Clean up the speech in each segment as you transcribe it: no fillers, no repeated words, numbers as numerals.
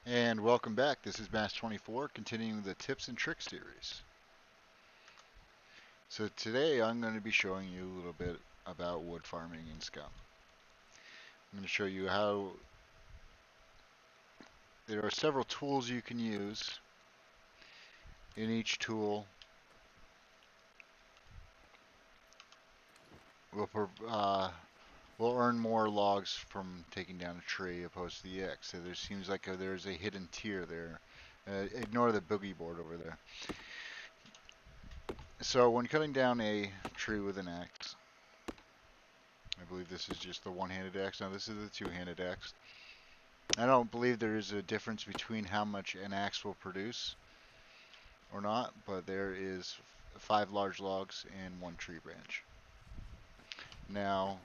And welcome back. This is Mass 24, continuing the tips and tricks series. So today I'm going to be showing you a little bit about wood farming in Scum. I'm going to show you how there are several tools you can use. In each tool will will earn more logs from taking down a tree opposed to the X. So there seems like there's a hidden tier there. Ignore the boogie board over there. So when cutting down a tree with an axe, I believe this is just the one-handed axe. Now this is the two-handed axe. I don't believe there is a difference between how much an axe will produce or not, but there is 5 large logs and 1 tree branch. Now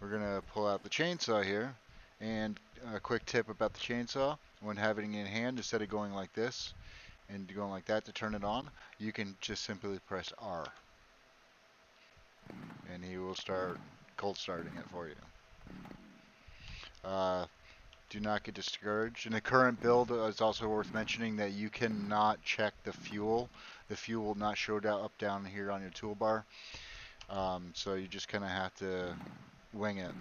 we're gonna pull out the chainsaw here, and a quick tip about the chainsaw: when having it in hand, instead of going like this and going like that to turn it on, you can just simply press R, and he will start cold starting it for you. Uh, do not get discouraged. In the current build, it's also worth mentioning that you cannot check the fuel. The fuel will not show up down here on your toolbar. So you just kind of have to wing it.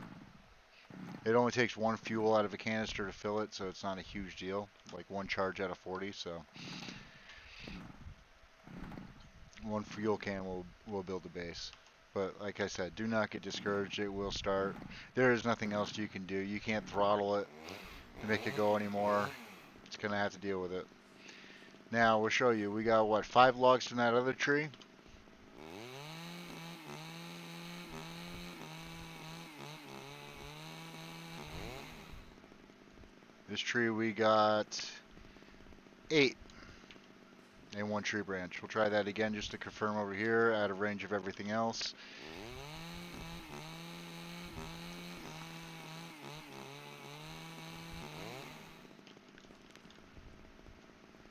It only takes 1 fuel out of a canister to fill it, so it's not a huge deal. Like 1 charge out of 40. So 1 fuel can will build a base. But like I said, do not get discouraged. It will start. There is nothing else you can do. You can't throttle it to make it go anymore. It's gonna have to deal with it. Now we'll show you. We got what, 5 logs from that other tree? This tree we got 8 and 1 tree branch. We'll try that again just to confirm over here, out of range of everything else.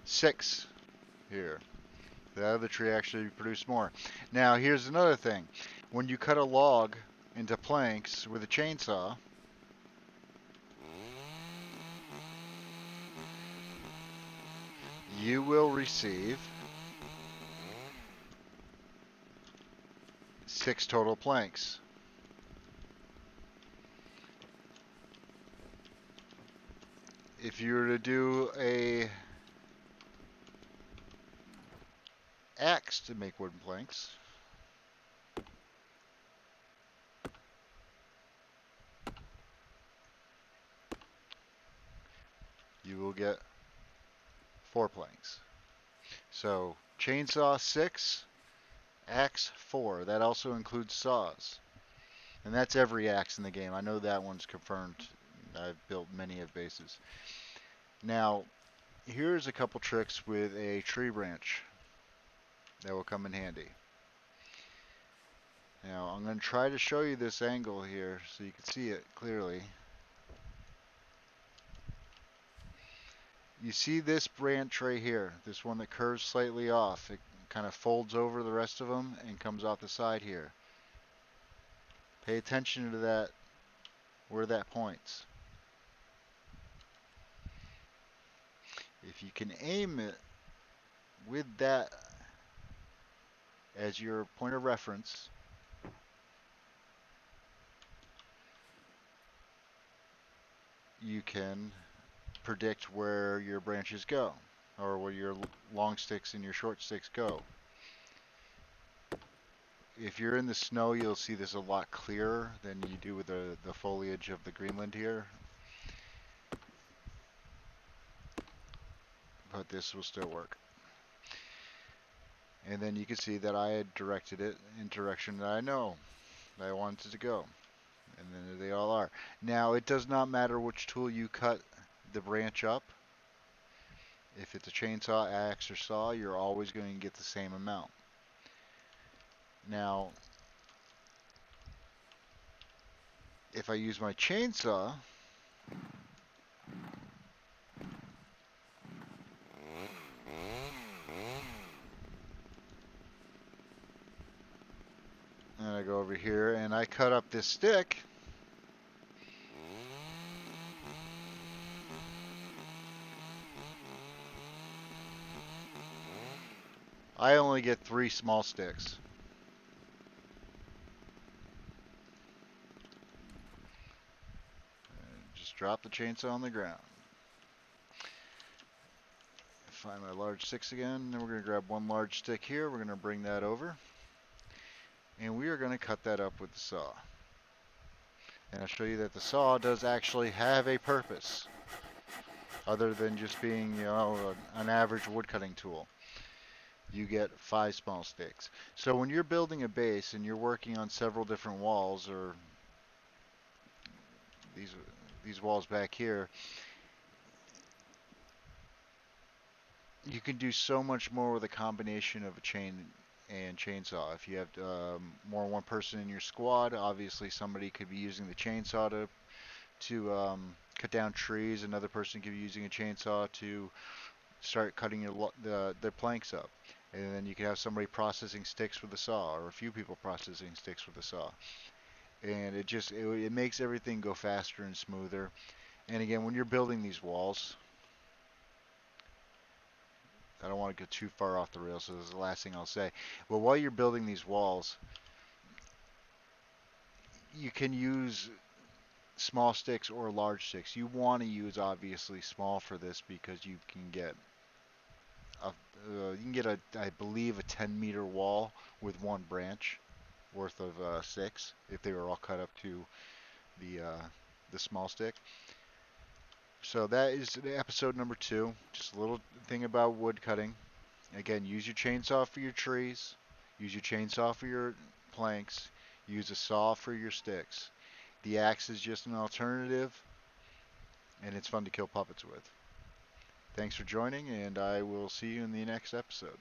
6 here. The other tree actually produced more. Now here's another thing. When you cut a log into planks with a chainsaw, you will receive 6 total planks. If you were to do a axe to make wooden planks, you will get 4 planks. So chainsaw 6, axe 4. That also includes saws. And that's every axe in the game. I know that one's confirmed. I've built many of bases. Now, here's a couple tricks with a tree branch that will come in handy. Now, I'm going to try to show you this angle here so you can see it clearly. You see this branch right here, this one that curves slightly off. It kind of folds over the rest of them and comes off the side here. Pay attention to that, where that points. If you can aim it with that as your point of reference, you can predict where your branches go, or where your long sticks and your short sticks go. If you're in the snow, you'll see this a lot clearer than you do with the foliage of the Greenland here. But this will still work. And then you can see that I had directed it in direction that I know that I wanted it to go. And then they all are. Now, it does not matter which tool you cut the branch up. If it's a chainsaw, axe, or saw, you're always going to get the same amount. Now, if I use my chainsaw, and I go over here and I cut up this stick, I only get 3 small sticks. Just drop the chainsaw on the ground. Find my large sticks again. Then we're going to grab one large stick here. We're going to bring that over. And we are going to cut that up with the saw. And I'll show you that the saw does actually have a purpose, other than just being, an average wood cutting tool. You get 5 small sticks. So when you're building a base and you're working on several different walls, or these these walls back here, you can do so much more with a combination of a chain and chainsaw. If you have more than one person in your squad, obviously somebody could be using the chainsaw to cut down trees. Another person could be using a chainsaw to start cutting their planks up. And then you can have somebody processing sticks with a saw, or a few people processing sticks with a saw. And it makes everything go faster and smoother. And again, when you're building these walls, I don't want to go too far off the rails, so this is the last thing I'll say. But while you're building these walls, you can use small sticks or large sticks. You want to use obviously small for this because you can get I believe a 10-meter wall with one branch worth of sticks if they were all cut up to the uh, the small stick. So that is episode number 2. Just a little thing about wood cutting. Again, use your chainsaw for your trees. Use your chainsaw for your planks. Use a saw for your sticks. The axe is just an alternative, and it's fun to kill puppets with. Thanks for joining, and I will see you in the next episode.